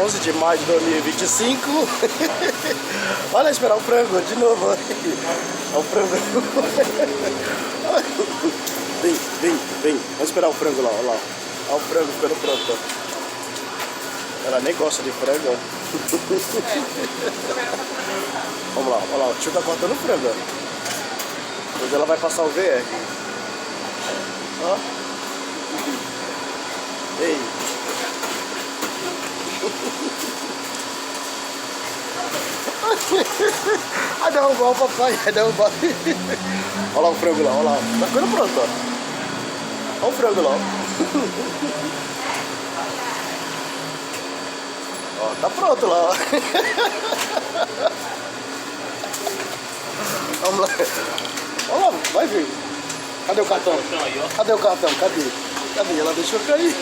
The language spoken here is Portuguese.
11 de maio de 2025. Olha, esperar o frango de novo. Olha o frango. Vem, vem, vem. Vamos esperar o frango lá, olha lá. Olha o frango ficando pronto. Ela nem gosta de frango. Vamos lá, olha lá. O tio tá cortando o frango. Depois ela vai passar o VR. Ó. Ei. Ai, derrubou o papai, ai, derrubou. Olha lá o frango lá, olha lá. Tá ficando pronto, ó. Olha o frango lá. Ó, tá pronto lá, ó. Vamos lá. Olha lá, vai vir. Cadê o cartão? Cadê o cartão? Cadê? Cadê? Ela deixou cair.